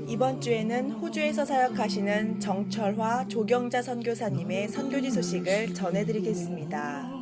이번 주에는 호주에서 사역하시는 정철화 조경자 선교사님의 선교지 소식을 전해드리겠습니다.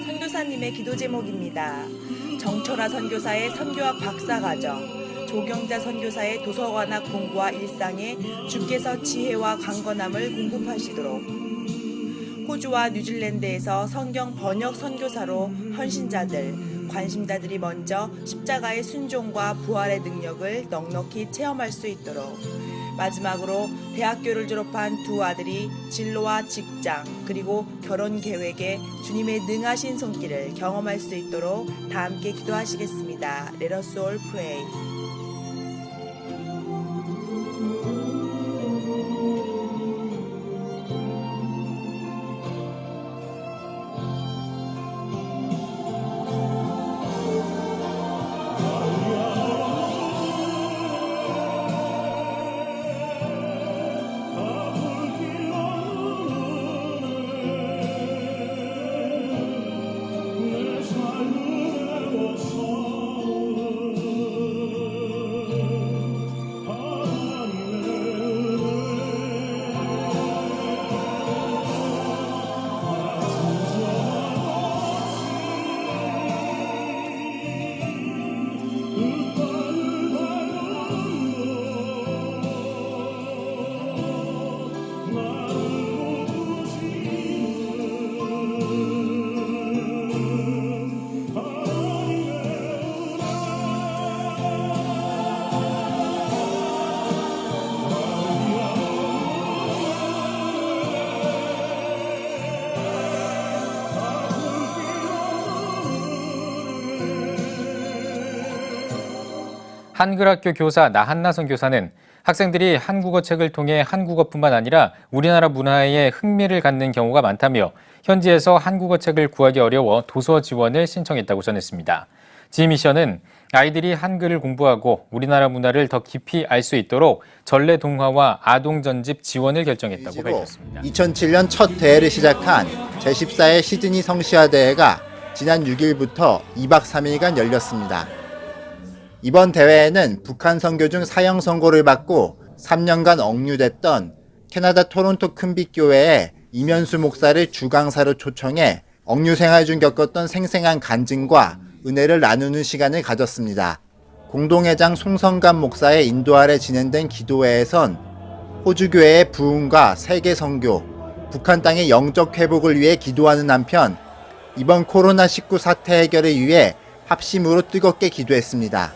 선교사님의 기도 제목입니다. 정철화 선교사의 선교학 박사과정, 조경자 선교사의 도서관학 공부와 일상에 주께서 지혜와 강건함을 공급하시도록, 호주와 뉴질랜드에서 성경 번역 선교사로 헌신자들, 관심자들이 먼저 십자가의 순종과 부활의 능력을 넉넉히 체험할 수 있도록, 마지막으로 대학교를 졸업한 두 아들이 진로와 직장 그리고 결혼 계획에 주님의 능하신 손길을 경험할 수 있도록 다 함께 기도하시겠습니다. Let us all pray. 한글학교 교사 나한나 선교사는 학생들이 한국어 책을 통해 한국어뿐만 아니라 우리나라 문화에 흥미를 갖는 경우가 많다며 현지에서 한국어 책을 구하기 어려워 도서 지원을 신청했다고 전했습니다. 지미션은 아이들이 한글을 공부하고 우리나라 문화를 더 깊이 알 수 있도록 전래 동화와 아동 전집 지원을 결정했다고 밝혔습니다. 2007년 첫 대회를 시작한 제14회 시드니 성시화 대회가 지난 6일부터 2박 3일간 열렸습니다. 이번 대회에는 북한 선교 중 사형 선고를 받고 3년간 억류됐던 캐나다 토론토 큰빛교회의 이면수 목사를 주강사로 초청해 억류 생활 중 겪었던 생생한 간증과 은혜를 나누는 시간을 가졌습니다. 공동회장 송성감 목사의 인도 아래 진행된 기도회에선 호주교회의 부흥과 세계 선교, 북한 땅의 영적 회복을 위해 기도하는 한편 이번 코로나19 사태 해결을 위해 합심으로 뜨겁게 기도했습니다.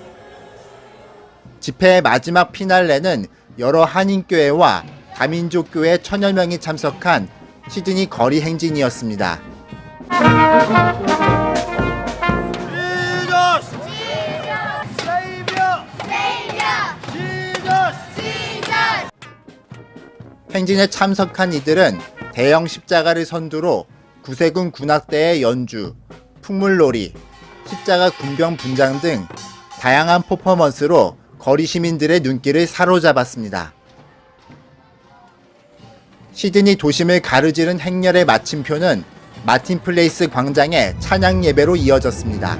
집회의 마지막 피날레는 여러 한인교회와 다민족교회 1000여 명이 참석한 시드니 거리 행진이었습니다. 행진에 참석한 이들은 대형 십자가를 선두로 구세군 군악대의 연주, 풍물놀이, 십자가 군병 분장 등 다양한 퍼포먼스로 거리 시민들의 눈길을 사로잡았습니다. 시드니 도심을 가르지른 행렬의 마침표는 마틴 플레이스 광장의 찬양 예배로 이어졌습니다.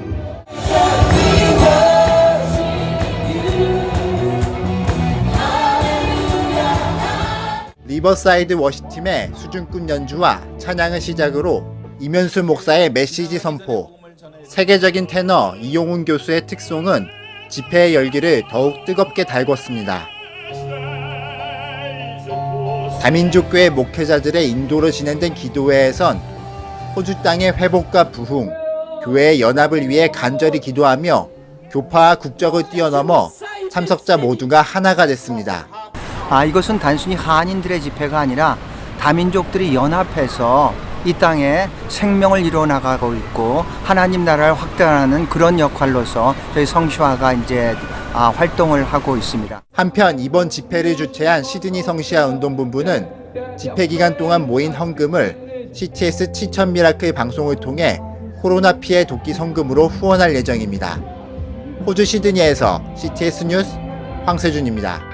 리버사이드 워시팀의 수준급 연주와 찬양을 시작으로 이면수 목사의 메시지 선포, 세계적인 테너 이용훈 교수의 특송은 집회의 열기를 더욱 뜨겁게 달궜습니다. 다민족교회 목회자들의 인도로 진행된 기도회에선 호주 땅의 회복과 부흥, 교회의 연합을 위해 간절히 기도하며 교파와 국적을 뛰어넘어 참석자 모두가 하나가 됐습니다. 이것은 단순히 한인들의 집회가 아니라 다민족들이 연합해서 이 땅에 생명을 이뤄나가고 있고 하나님 나라를 확대하는 그런 역할로서 저희 성시화가 이제 활동을 하고 있습니다. 한편 이번 집회를 주최한 시드니 성시화 운동본부는 집회 기간 동안 모인 헌금을 CTS 7천 미라클 방송을 통해 코로나 피해 돕기 성금으로 후원할 예정입니다. 호주 시드니에서 CTS 뉴스 황세준입니다.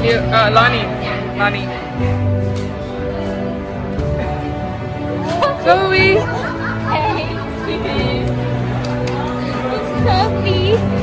Lonnie. Lonnie. Zoe. Hey, it's Sophie.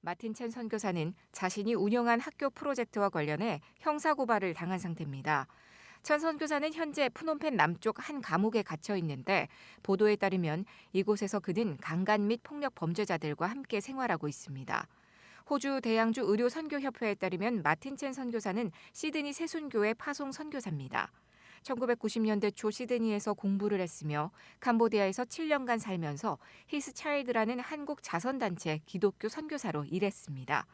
마틴 첸 선교사는 자신이 운영한 학교 프로젝트와 관련해 형사고발을 당한 상태입니다. 천 선교사는 현재 프놈펜 남쪽 한 감옥에 갇혀 있는데 보도에 따르면 이곳에서 그는 강간 및 폭력 범죄자들과 함께 생활하고 있습니다. 호주 대양주 의료선교협회에 따르면 마틴 첸 선교사는 시드니 새순교회 파송 선교사입니다. 1990년대 초 시드니에서 공부를 했으며 캄보디아에서 7년간 살면서 히스 차일드라는 한국 자선단체 기독교 선교사로 일했습니다.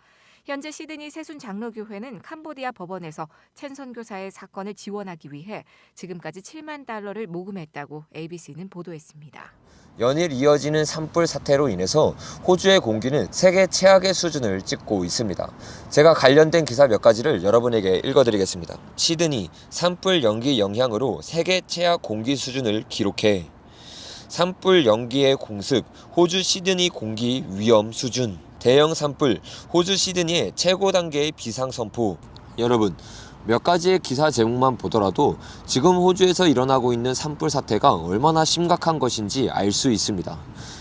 현재 시드니 새순 장로교회는 캄보디아 법원에서 첸 선교사의 사건을 지원하기 위해 지금까지 7만 달러를 모금했다고 ABC는 보도했습니다. 연일 이어지는 산불 사태로 인해서 호주의 공기는 세계 최악의 수준을 찍고 있습니다. 제가 관련된 기사 몇 가지를 여러분에게 읽어드리겠습니다. 시드니 산불 연기 영향으로 세계 최악 공기 수준을 기록해. 산불 연기의 공습, 호주 시드니 공기 위험 수준. 대형 산불, 호주 시드니의 최고 단계의 비상 선포. 여러분, 몇 가지의 기사 제목만 보더라도 지금 호주에서 일어나고 있는 산불 사태가 얼마나 심각한 것인지 알 수 있습니다.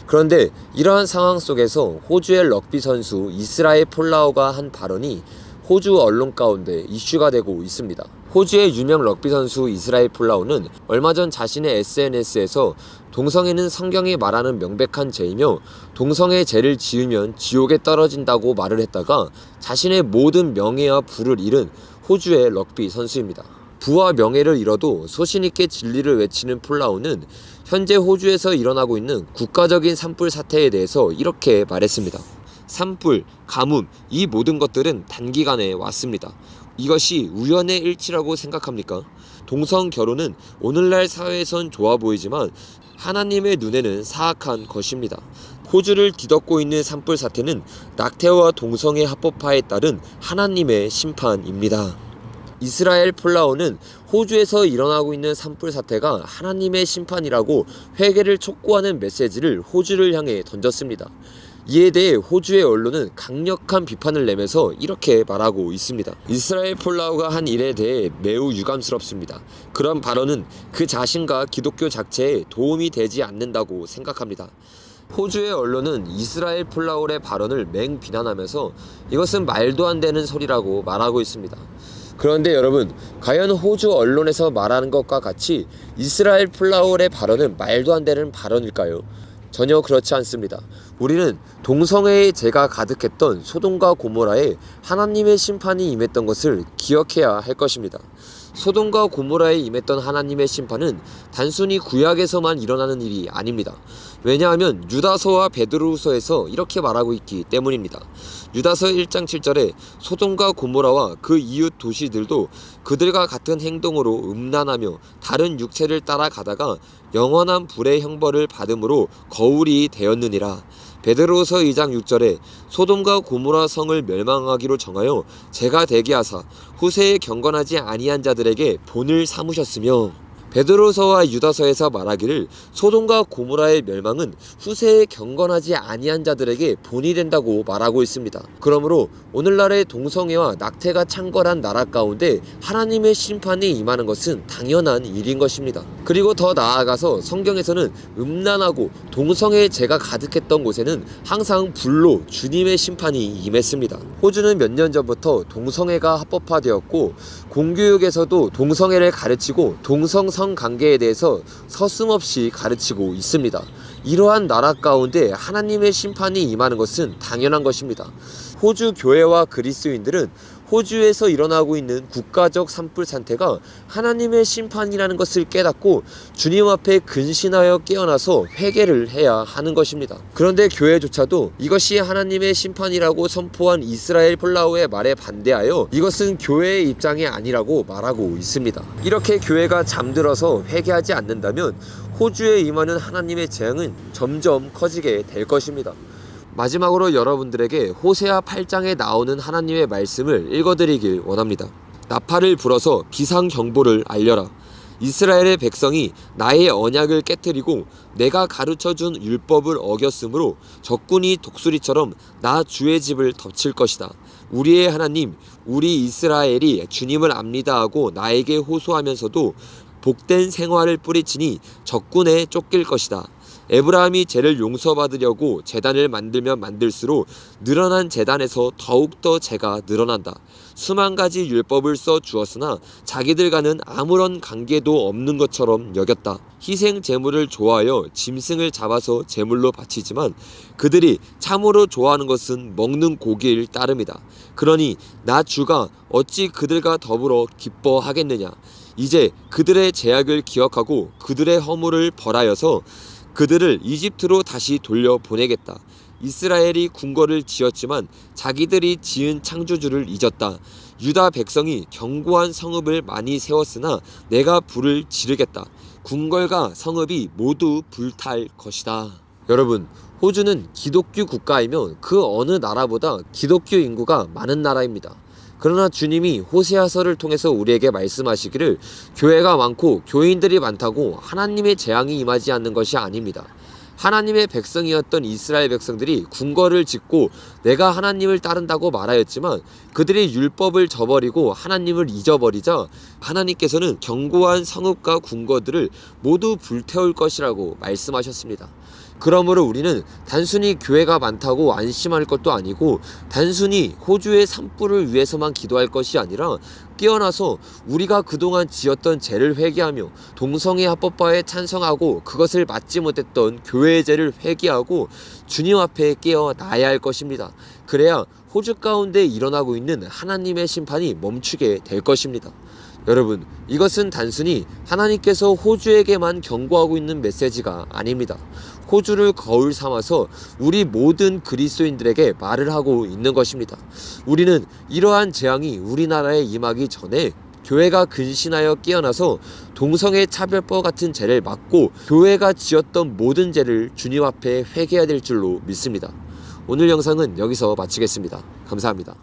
그런데 이러한 상황 속에서 호주의 럭비 선수 이스라엘 폴라오가 한 발언이 호주 언론 가운데 이슈가 되고 있습니다. 호주의 유명 럭비 선수 이스라엘 폴라오는 얼마 전 자신의 SNS에서 동성애는 성경이 말하는 명백한 죄이며 동성애 죄를 지으면 지옥에 떨어진다고 말을 했다가 자신의 모든 명예와 부를 잃은 호주의 럭비 선수입니다. 부와 명예를 잃어도 소신있게 진리를 외치는 폴라오는 현재 호주에서 일어나고 있는 국가적인 산불 사태에 대해서 이렇게 말했습니다. 산불, 가뭄, 이 모든 것들은 단기간에 왔습니다. 이것이 우연의 일치라고 생각합니까? 동성 결혼은 오늘날 사회에선 좋아 보이지만 하나님의 눈에는 사악한 것입니다. 호주를 뒤덮고 있는 산불 사태는 낙태와 동성애 합법화에 따른 하나님의 심판입니다. 이스라엘 폴라오는 호주에서 일어나고 있는 산불 사태가 하나님의 심판이라고 회개를 촉구하는 메시지를 호주를 향해 던졌습니다. 이에 대해 호주의 언론은 강력한 비판을 내면서 이렇게 말하고 있습니다. 이스라엘 폴라오가 한 일에 대해 매우 유감스럽습니다. 그런 발언은 그 자신과 기독교 자체에 도움이 되지 않는다고 생각합니다. 호주의 언론은 이스라엘 폴라오의 발언을 맹비난하면서 이것은 말도 안 되는 소리라고 말하고 있습니다. 그런데 여러분, 과연 호주 언론에서 말하는 것과 같이 이스라엘 폴라오의 발언은 말도 안 되는 발언일까요? 전혀 그렇지 않습니다. 우리는 동성애의 죄가 가득했던 소돔과 고모라에 하나님의 심판이 임했던 것을 기억해야 할 것입니다. 소돔과 고모라에 임했던 하나님의 심판은 단순히 구약에서만 일어나는 일이 아닙니다. 왜냐하면 유다서와 베드로후서에서 이렇게 말하고 있기 때문입니다. 유다서 1장 7절에 소돔과 고모라와 그 이웃 도시들도 그들과 같은 행동으로 음란하며 다른 육체를 따라가다가 영원한 불의 형벌을 받음으로 거울이 되었느니라. 베드로후서 2장 6절에 소돔과 고모라 성을 멸망하기로 정하여 제가 되게 하사 후세에 경건하지 아니한 자들에게 본을 삼으셨으며, 베드로서와 유다서에서 말하기를 소돔과 고모라의 멸망은 후세에 경건하지 아니한 자들에게 본이 된다고 말하고 있습니다. 그러므로 오늘날의 동성애와 낙태가 창궐한 나라 가운데 하나님의 심판이 임하는 것은 당연한 일인 것입니다. 그리고 더 나아가서 성경에서는 음란하고 동성애의 죄가 가득했던 곳에는 항상 불로 주님의 심판이 임했습니다. 호주는 몇 년 전부터 동성애가 합법화되었고 공교육에서도 동성애를 가르치고 동성 관계에 대해서 서슴없이 가르치고 있습니다. 이러한 나라 가운데 하나님의 심판이 임하는 것은 당연한 것입니다. 호주 교회와 그리스도인들은 호주에서 일어나고 있는 국가적 산불 상태가 하나님의 심판이라는 것을 깨닫고 주님 앞에 근신하여 깨어나서 회개를 해야 하는 것입니다. 그런데 교회조차도 이것이 하나님의 심판이라고 선포한 이스라엘 폴라오의 말에 반대하여 이것은 교회의 입장이 아니라고 말하고 있습니다. 이렇게 교회가 잠들어서 회개하지 않는다면 호주에 임하는 하나님의 재앙은 점점 커지게 될 것입니다. 마지막으로 여러분들에게 호세아 8장에 나오는 하나님의 말씀을 읽어드리길 원합니다. 나팔을 불어서 비상경보를 알려라. 이스라엘의 백성이 나의 언약을 깨뜨리고 내가 가르쳐준 율법을 어겼으므로 적군이 독수리처럼 나 주의 집을 덮칠 것이다. 우리의 하나님, 우리 이스라엘이 주님을 압니다 하고 나에게 호소하면서도 복된 생활을 뿌리치니 적군에 쫓길 것이다. 에브라임이 죄를 용서받으려고 제단을 만들면 만들수록 늘어난 제단에서 더욱더 죄가 늘어난다. 수만 가지 율법을 써 주었으나 자기들과는 아무런 관계도 없는 것처럼 여겼다. 희생 제물을 좋아하여 짐승을 잡아서 제물로 바치지만 그들이 참으로 좋아하는 것은 먹는 고기일 따름이다. 그러니 나 주가 어찌 그들과 더불어 기뻐하겠느냐. 이제 그들의 죄악을 기억하고 그들의 허물을 벌하여서 그들을 이집트로 다시 돌려보내겠다. 이스라엘이 궁궐을 지었지만 자기들이 지은 창조주를 잊었다. 유다 백성이 견고한 성읍을 많이 세웠으나 내가 불을 지르겠다. 궁궐과 성읍이 모두 불탈 것이다. 여러분, 호주는 기독교 국가이며 그 어느 나라보다 기독교 인구가 많은 나라입니다. 그러나 주님이 호세아서를 통해서 우리에게 말씀하시기를 교회가 많고 교인들이 많다고 하나님의 재앙이 임하지 않는 것이 아닙니다. 하나님의 백성이었던 이스라엘 백성들이 궁궐을 짓고 내가 하나님을 따른다고 말하였지만 그들이 율법을 저버리고 하나님을 잊어버리자 하나님께서는 견고한 성읍과 궁궐들을 모두 불태울 것이라고 말씀하셨습니다. 그러므로 우리는 단순히 교회가 많다고 안심할 것도 아니고 단순히 호주의 산불을 위해서만 기도할 것이 아니라 깨어나서 우리가 그동안 지었던 죄를 회개하며 동성애 합법화에 찬성하고 그것을 막지 못했던 교회의 죄를 회개하고 주님 앞에 깨어나야 할 것입니다. 그래야 호주 가운데 일어나고 있는 하나님의 심판이 멈추게 될 것입니다. 여러분, 이것은 단순히 하나님께서 호주에게만 경고하고 있는 메시지가 아닙니다. 호주를 거울 삼아서 우리 모든 그리스도인들에게 말을 하고 있는 것입니다. 우리는 이러한 재앙이 우리나라에 임하기 전에 교회가 근신하여 깨어나서 동성애 차별법 같은 죄를 막고 교회가 지었던 모든 죄를 주님 앞에 회개해야 될 줄로 믿습니다. 오늘 영상은 여기서 마치겠습니다. 감사합니다.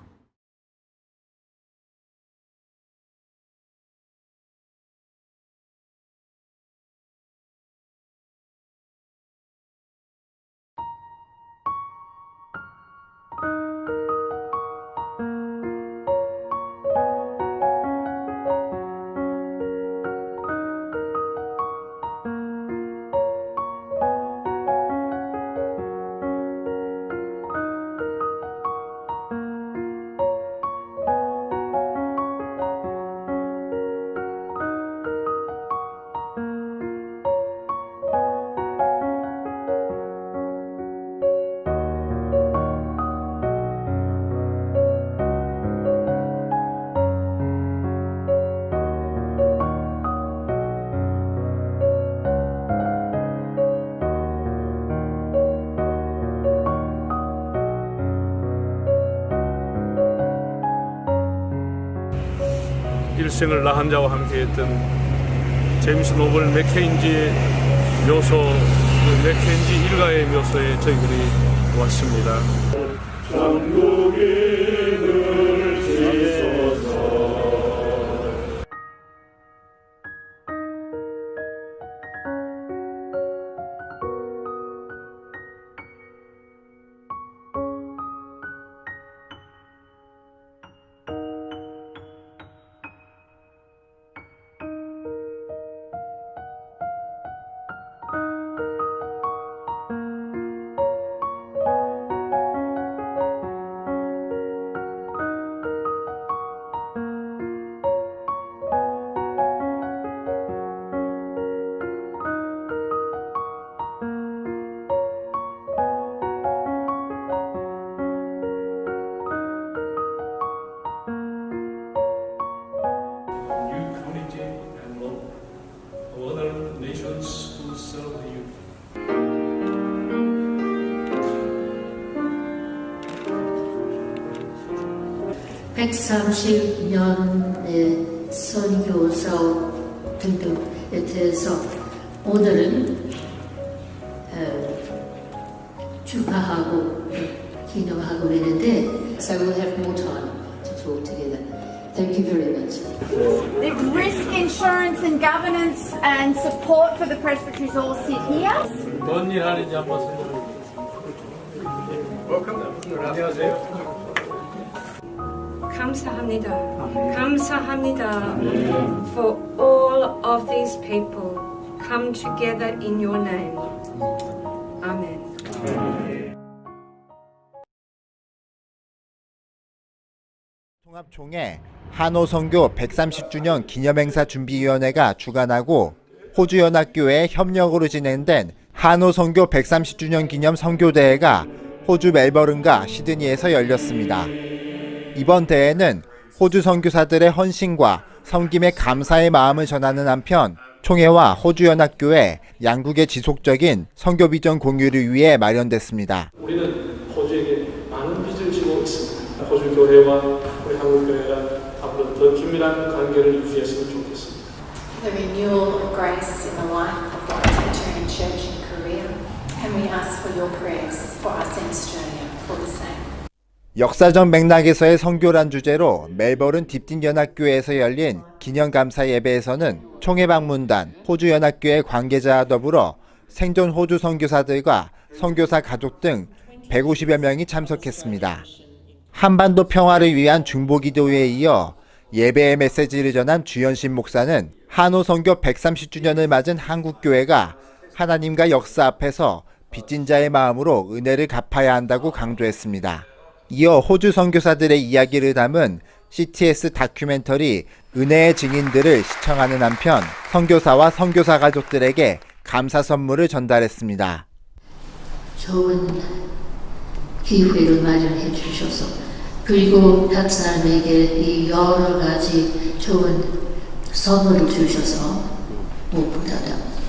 일생을 나한 자와 함께했던 제임스 노블 맥케인지의 묘소, 그 맥케인지 일가의 묘소에 저희들이 왔습니다. Other nations who serve the youth. 130년의 선교사 등등에 대해서 오늘은 축하하고 기념하고 있는데 so we'll have more time to talk together. Thank you very much. The risk insurance and governance and support for the presbyteries all sit here. 뭔 일 하는지 한번 설명해 주세요. 안녕하세요. 감사합니다. 감사합니다 for all of these people come together in your name. Amen. 통합총회 한호선교 130주년 기념행사 준비위원회가 주관하고 호주연합교회 협력으로 진행된 한호선교 130주년 기념 선교대회가 호주 멜버른과 시드니에서 열렸습니다. 이번 대회는 호주 선교사들의 헌신과 섬김에 감사의 마음을 전하는 한편 총회와 호주연합교회 양국의 지속적인 선교 비전 공유를 위해 마련됐습니다. 우리는 호주에게 많은 빚을 지고 있습니다. 호주 교회와 우리 한국 교회가 앞으로 더 긴밀한 관계를 유지했으면 좋겠습니다. The renewal of grace in the life of the Presbyterian Church in Korea, and we ask for your prayers for us in Australia for the same. 역사적 맥락에서의 선교란 주제로 멜버른 딥딘연합교회에서 열린 기념감사 예배에서는 총회 방문단, 호주연합교회 관계자와 더불어 생존 호주 선교사들과 선교사 가족 등 150여 명이 참석했습니다. 한반도 평화를 위한 중보기도회에 이어 예배의 메시지를 전한 주현신 목사는 한호 선교 130주년을 맞은 한국교회가 하나님과 역사 앞에서 빚진 자의 마음으로 은혜를 갚아야 한다고 강조했습니다. 이어 호주 선교사들의 이야기를 담은 CTS 다큐멘터리 은혜의 증인들을 시청하는 한편 선교사와 선교사 가족들에게 감사 선물을 전달했습니다. 좋은 기회를 마련해 주셔서 그리고 각 사람에게 이 여러 가지 좋은 선물을 주셔서 무엇보다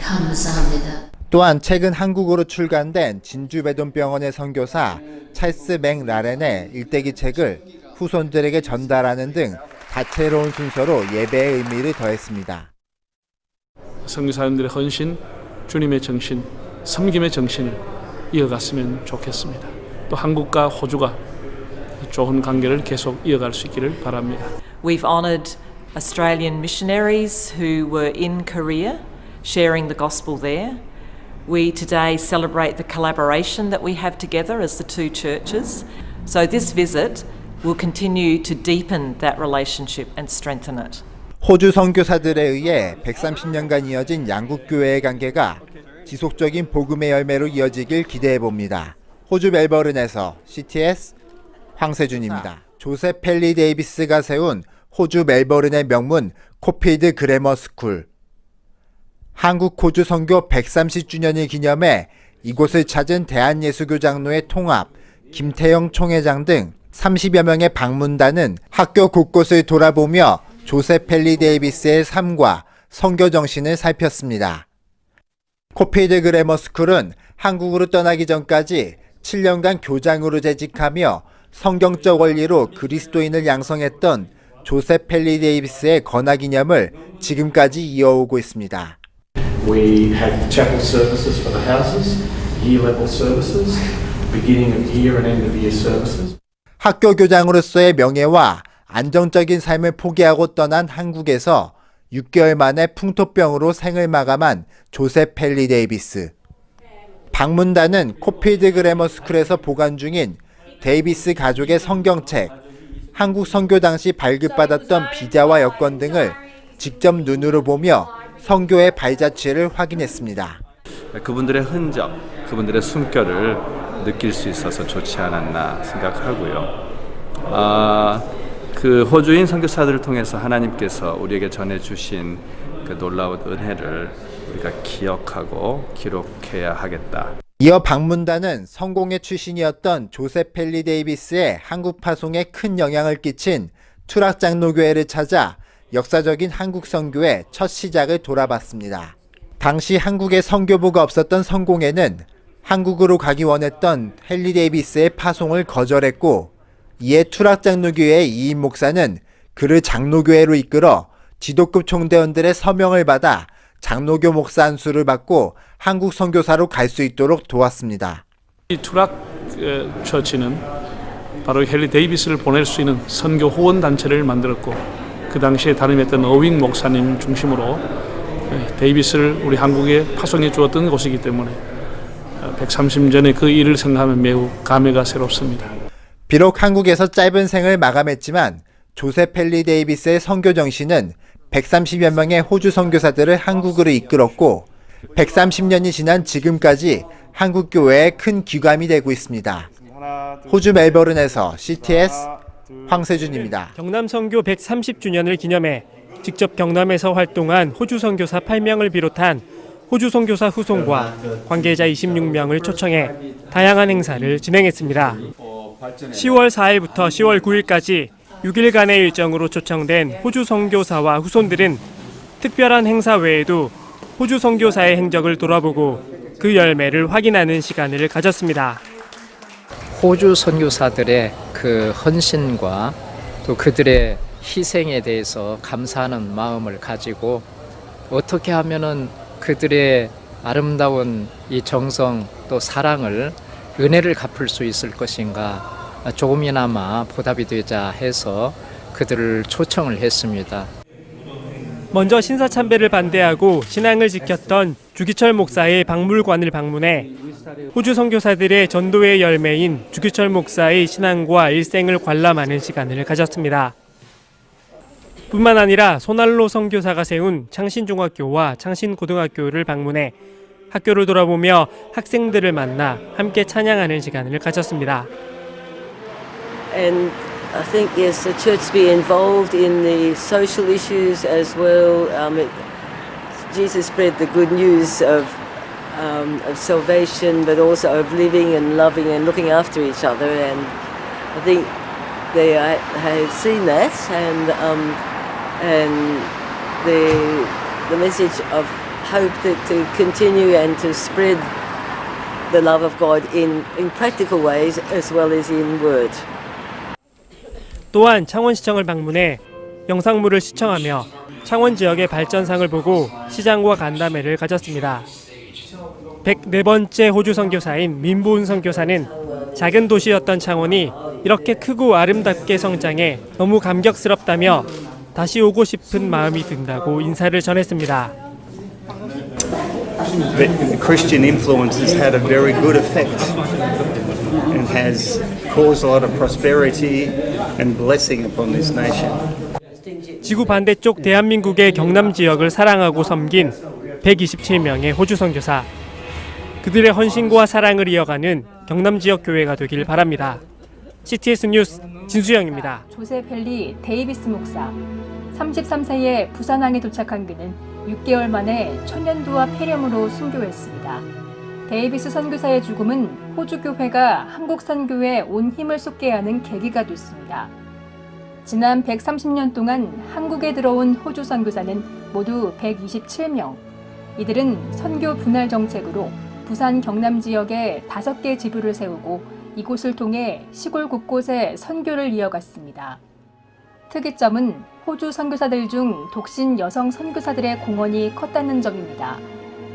감사합니다. 또한 최근 한국으로 출간된 진주배돈병원의 선교사 찰스 맥 라렌의 일대기 책을 후손들에게 전달하는 등 다채로운 순서로 예배의 의미를 더했습니다. 선교사님들의 헌신, 주님의 정신, 섬김의 정신을 이어갔으면 좋겠습니다. 또 한국과 호주가 좋은 관계를 계속 이어갈 수 있기를 바랍니다. We've honoured Australian missionaries who were in Korea, sharing the gospel there. We today celebrate the collaboration that we have together as the two churches. So this visit will continue to deepen that relationship and strengthen it. 호주 선교사들에 의해 130년간 이어진 양국교회의 관계가 지속적인 복음의 열매로 이어지길 기대해 봅니다. 호주 멜버른에서 CTS 황세준입니다. 조셉 펠리 데이비스가 세운 호주 멜버른의 명문 코필드 그래머 스쿨. 한국 호주 선교 130주년을 기념해 이곳을 찾은 대한예수교장로회 통합, 김태영 총회장 등 30여 명의 방문단은 학교 곳곳을 돌아보며 조셉 펠리 데이비스의 삶과 선교 정신을 살폈습니다. 코필드 그래머 스쿨은 한국으로 떠나기 전까지 7년간 교장으로 재직하며 성경적 원리로 그리스도인을 양성했던 조셉 펠리 데이비스의 건화기념을 지금까지 이어오고 있습니다. We have chapel services for the houses, year level services, beginning of year and end of year services. 학교 교장으로서의 명예와 안정적인 삶을 포기하고 떠난 한국에서 6개월 만에 풍토병으로 생을 마감한 조셉 펠리 데이비스. 방문단은 코필드 그래머 스쿨에서 보관 중인 데이비스 가족의 성경책, 한국 선교 당시 발급받았던 비자와 여권 등을 직접 눈으로 보며 선교의 발자취를 확인했습니다. 그분들의 흔적, 그분들의 숨결을 느낄 수 있어서 좋지 않았나 생각하고요. 그 호주인 선교사들을 통해서 하나님께서 우리에게 전해주신 그 놀라운 은혜를 우리가 기억하고 기록해야 하겠다. 이어 방문단은 성공회 출신이었던 조셉 펠리 데이비스의 한국 파송에 큰 영향을 끼친 투락장로교회를 찾아 역사적인 한국 선교의 첫 시작을 돌아봤습니다. 당시 한국에 선교부가 없었던 성공회는 한국으로 가기 원했던 헨리 데이비스의 파송을 거절했고, 이에 투락장로교회의 이인 목사는 그를 장로교회로 이끌어 지도급 총대원들의 서명을 받아 장로교 목사 안수를 받고 한국 선교사로 갈 수 있도록 도왔습니다. 이 투락 처치는 바로 헨리 데이비스를 보낼 수 있는 선교 후원 단체를 만들었고, 그 당시에 담임했던 어윙 목사님 중심으로 데이비스를 우리 한국에 파송해 주었던 곳이기 때문에 130년의 그 일을 생각하면 매우 감회가 새롭습니다. 비록 한국에서 짧은 생을 마감했지만 조셉 펠리 데이비스의 선교 정신은 130여 명의 호주 선교사들을 한국으로 이끌었고, 130년이 지난 지금까지 한국 교회의 큰 귀감이 되고 있습니다. 호주 멜버른에서 CTS 황세준입니다. 경남 선교 130주년을 기념해 직접 경남에서 활동한 호주 선교사 8명을 비롯한 호주 선교사 후손과 관계자 26명을 초청해 다양한 행사를 진행했습니다. 10월 4일부터 10월 9일까지 6일간의 일정으로 초청된 호주 선교사와 후손들은 특별한 행사 외에도 호주 선교사의 행적을 돌아보고 그 열매를 확인하는 시간을 가졌습니다. 호주 선교사들의 그 헌신과 또 그들의 희생에 대해서 감사하는 마음을 가지고 어떻게 하면은 그들의 아름다운 이 정성 또 사랑을 은혜를 갚을 수 있을 것인가 조금이나마 보답이 되자 해서 그들을 초청을 했습니다. 먼저 신사참배를 반대하고 신앙을 지켰던 주기철 목사의 박물관을 방문해 호주 선교사들의 전도의 열매인 주기철 목사의 신앙과 일생을 관람하는 시간을 가졌습니다. 뿐만 아니라 손알로 선교사가 세운 창신중학교와 창신고등학교를 방문해 학교를 돌아보며 학생들을 만나 함께 찬양하는 시간을 가졌습니다. And I think yes, the church be involved in the social issues as well. Jesus spread the good news of salvation, but also of living and loving and looking after each other. And I think they have seen that, and the message of hope that to continue and to spread the love of God in practical ways as well as in word. 또한 창원시청을 방문해 영상물을 시청하며 창원 지역의 발전상을 보고 시장과 간담회를 가졌습니다. 104번째 호주 선교사인 민보은 선교사는 작은 도시였던 창원이 이렇게 크고 아름답게 성장해 너무 감격스럽다며 다시 오고 싶은 마음이 든다고 인사를 전했습니다. The Christian influence has had a very good effect and has caused a lot of prosperity and blessing upon this nation. 지구 반대쪽 대한민국의 경남 지역을 사랑하고 섬긴 127명의 호주 선교사. 그들의 헌신과 사랑을 이어가는 경남 지역 교회가 되길 바랍니다. CTS 뉴스 진수영입니다. 조셉 펠리 데이비스 목사. 33세에 부산항에 도착한 그는 6개월 만에 천연두와 폐렴으로 순교했습니다. 데이비스 선교사의 죽음은 호주 교회가 한국 선교에 온 힘을 쏟게 하는 계기가 됐습니다. 지난 130년 동안 한국에 들어온 호주 선교사는 모두 127명. 이들은 선교 분할 정책으로 부산 경남 지역에 5개 지부를 세우고 이곳을 통해 시골 곳곳에 선교를 이어갔습니다. 특이점은 호주 선교사들 중 독신 여성 선교사들의 공헌이 컸다는 점입니다.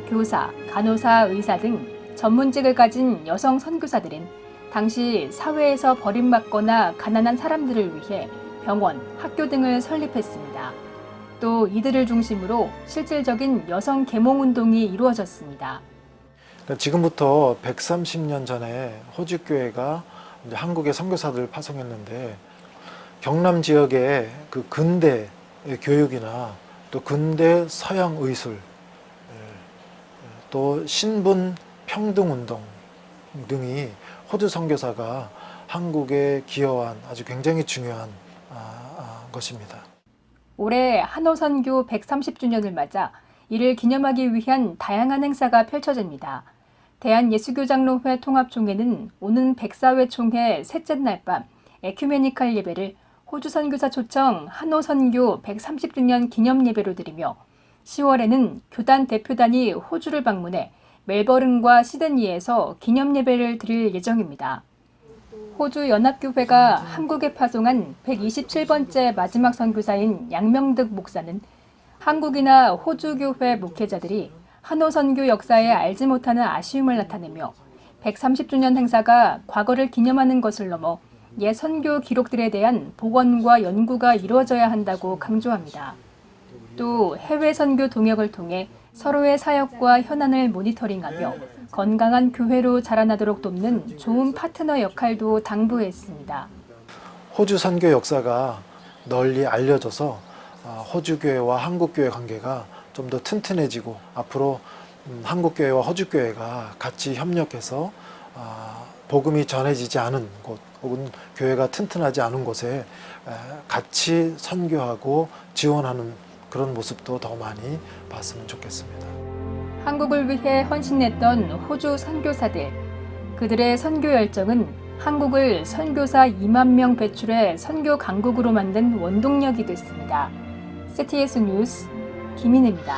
교사, 간호사, 의사 등 전문직을 가진 여성 선교사들은 당시 사회에서 버림받거나 가난한 사람들을 위해 병원, 학교 등을 설립했습니다. 또 이들을 중심으로 실질적인 여성 계몽운동이 이루어졌습니다. 지금부터 130년 전에 호주교회가 이제 한국의 선교사들을 파송했는데 경남 지역의 그 근대 교육이나 또 근대 서양 의술, 또 신분 평등 운동 등이 호주 선교사가 한국에 기여한 아주 굉장히 중요한 것입니다. 올해 한호선교 130주년을 맞아 이를 기념하기 위한 다양한 행사가 펼쳐집니다. 대한예수교장로회 통합총회는 오는 104회 총회 셋째 날 밤 에큐메니칼 예배를 호주 선교사 초청 한호선교 130주년 기념 예배로 드리며 10월에는 교단 대표단이 호주를 방문해 멜버른과 시드니에서 기념 예배를 드릴 예정입니다. 호주 연합교회가 한국에 파송한 127번째 마지막 선교사인 양명득 목사는 한국이나 호주 교회 목회자들이 한호 선교 역사에 알지 못하는 아쉬움을 나타내며 130주년 행사가 과거를 기념하는 것을 넘어 옛 선교 기록들에 대한 복원과 연구가 이루어져야 한다고 강조합니다. 또 해외 선교 동역을 통해 서로의 사역과 현안을 모니터링하며 건강한 교회로 자라나도록 돕는 좋은 파트너 역할도 당부했습니다. 호주 선교 역사가 널리 알려져서 호주교회와 한국교회 관계가 좀 더 튼튼해지고 앞으로 한국교회와 호주교회가 같이 협력해서 복음이 전해지지 않은 곳 혹은 교회가 튼튼하지 않은 곳에 같이 선교하고 지원하는 그런 모습도 더 많이 봤으면 좋겠습니다. 한국을 위해 헌신했던 호주 선교사들. 그들의 선교 열정은 한국을 선교사 2만 명 배출해 선교 강국으로 만든 원동력이 됐습니다. CTS 뉴스 김인혜입니다.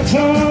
자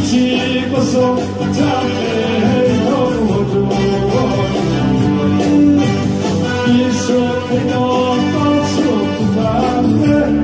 지고서 자해놓아줘 이속해도 썩수다네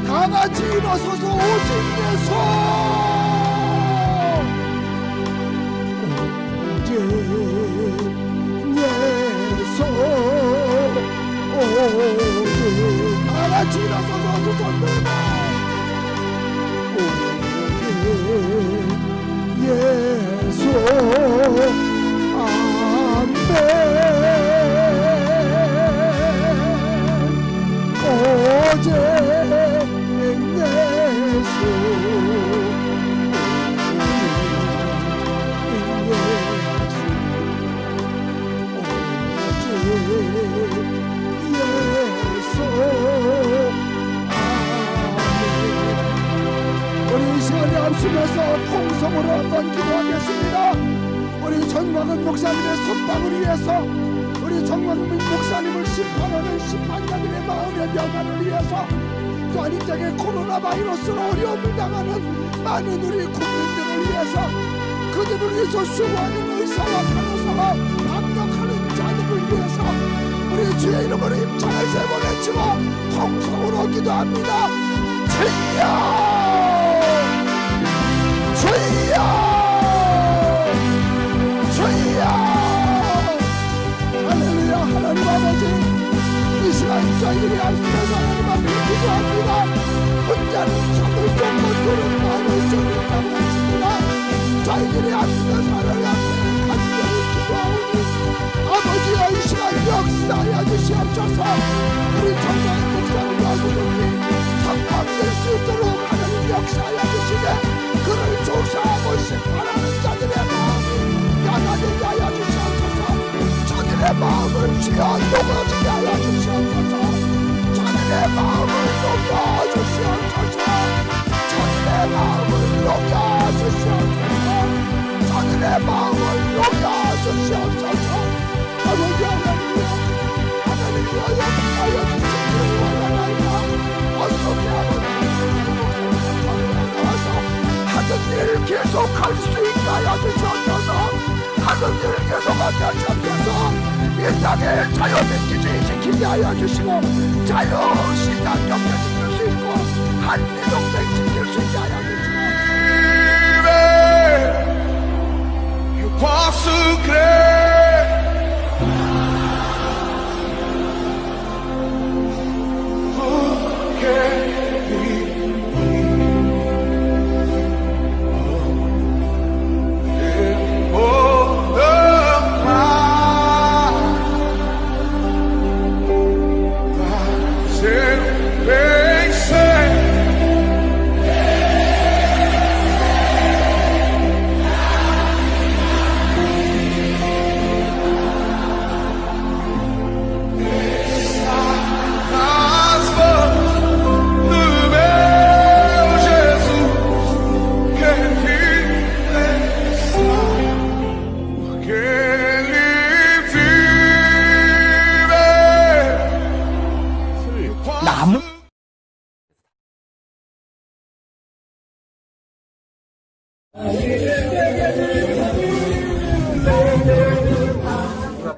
다 같이 일어서서 오직 예수 오직 다 같이 일어서서 두 손 들고 오직 예수 아멘 오직 우리 시간에 앞서면서 통성으로 한번 기도하겠습니다. 우리 정광훈 목사님의 선방을 위해서 우리 정광훈 목사님을 심판하는 심판자들의 마음의 변화를 위해서 또한 이 땅에 코로나 바이러스로 어려움을 당하는 많은 우리 국민들을 위해서 그들을 위해서 수고하는 의사와 간호사와 방역하는 자들을 위해서 우리 주의 이름으로 임창을 세 번 외치고 통성으로 기도합니다. 주여 주여 주여 할렐루야. 하나님 아버지 이 시간 저희들이 알수면서 하나님 앞에 기도합니다. 혼자는 잠을 쫓고 두는 마음을 쫓는다고 했습니다. 저희들이 알수면서 하나님 앞에 간절히 기도하오니 아버지여 이 시간 역사하여 주시옵소서. 우리 정말 목사님과 그분이 성공될 수 있도록 하나님 마음을 주여 녹아지게 하여 주시옵소서. 저들의 마음을 녹여주시옵소서. 저들의 마음을 녹여주시옵소서. 저들의 마음을 녹여주시옵소서. 아버지 하나님이여, 하나님이여 역사하여 주시기를 원하나이다. 어떻게 하는 일을 계속할 수 있게 하여 주시옵소서. 하는 일을 계속하게 하셔서 이 땅에 자유민주주의 지키게 하여 주시고 자유시장 경제 지킬 수 있고 한미동맹 지킬 수 있게 하여 주시고 Eu posso crer. Porque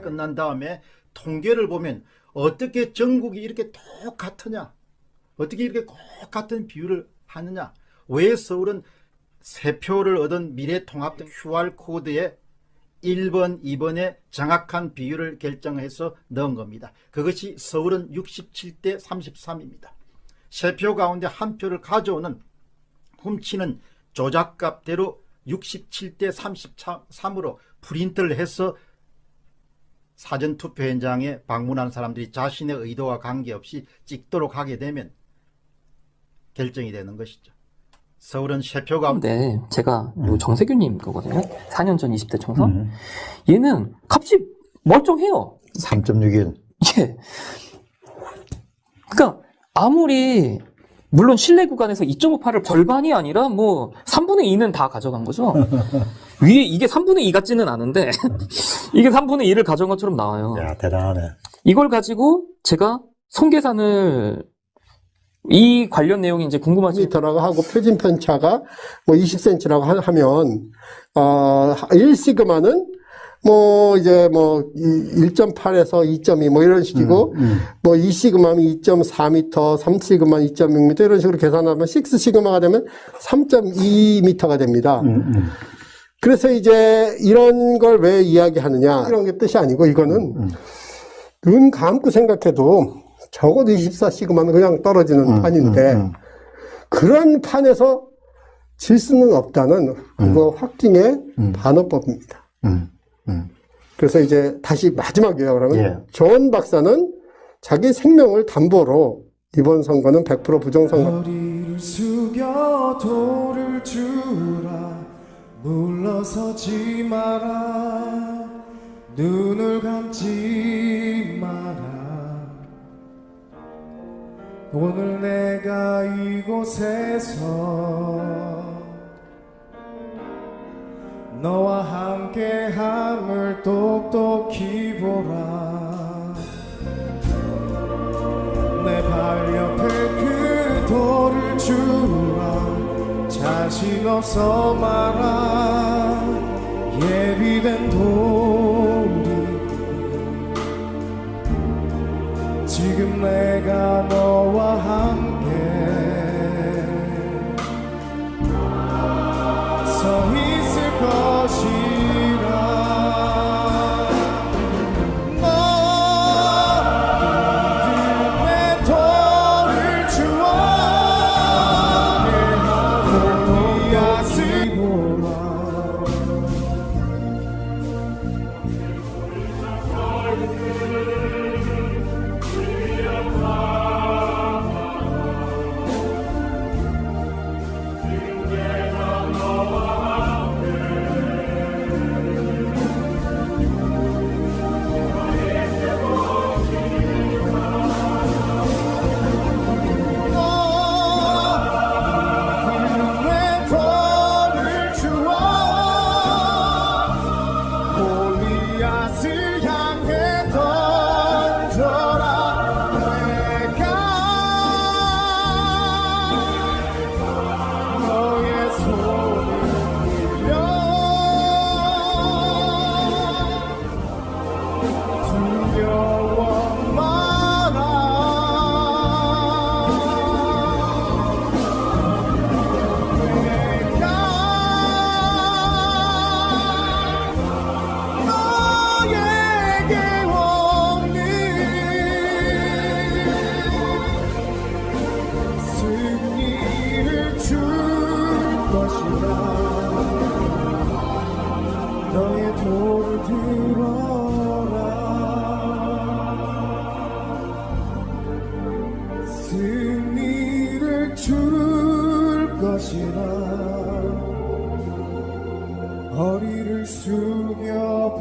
끝난 다음에 통계를 보면 어떻게 전국이 이렇게 똑같으냐, 어떻게 이렇게 똑같은 비율을 하느냐, 왜 서울은 3표를 얻은 미래통합당 QR코드에 1번, 2번에 정확한 비율을 결정해서 넣은 겁니다. 그것이 서울은 67대 33입니다. 3표 가운데 1표를 가져오는 훔치는 조작값대로 67대 33으로 프린트를 해서 사전투표 현장에 방문한 사람들이 자신의 의도와 관계없이 찍도록 하게 되면 결정이 되는 것이죠. 서울은 3표 가운데 제가 정세균님 거거든요. 4년 전 20대 총선. 얘는 값이 멀쩡해요. 3.61. 예. 그러니까 아무리 물론 신뢰 구간에서 2.58을 절반이 아니라 뭐 3분의 2는 다 가져간 거죠. 위에 이게 3분의 2 같지는 않은데 이게 3분의 1을 가져간 것처럼 나와요. 야, 대단하네. 이걸 가지고 제가 손계산을 이 관련 내용이 이제 궁금하지 미터라고 하고 표준 편차가 뭐 20cm라고 하면 1시그마는 뭐 이제 뭐 1.8에서 2.2 뭐 이런 식이고 뭐 2시그마면 2.4m, 3시그마는 2.6m 이런 식으로 계산하면 6시그마가 되면 3.2m가 됩니다. 그래서 이제 이런 걸 왜 이야기하느냐 이런 게 뜻이 아니고 이거는 눈 감고 생각해도 적어도 24시그마는 그냥 떨어지는 판인데 그런 판에서 질 수는 없다는 그거 확증의 반어법입니다. 그래서 이제 다시 마지막 요약을 하면 조원 박사는 자기 생명을 담보로 이번 선거는 100% 부정선거. 머리를 숙여 돌을 주라 물러서지 마라 눈을 감지 마라 오늘 내가 이곳에서 너와 함께함을 똑똑히 보라 내 발 옆에 그 돌을 주라 자신 없어 마라 예비된 돌이 지금 내가 너와 함께 서 있을 것이라 너 믿음의 돌을 주어 내 하늘 위아스 보라 것이라 너의 돌을 들어라 승리를 줄 것이라 허리를 숙여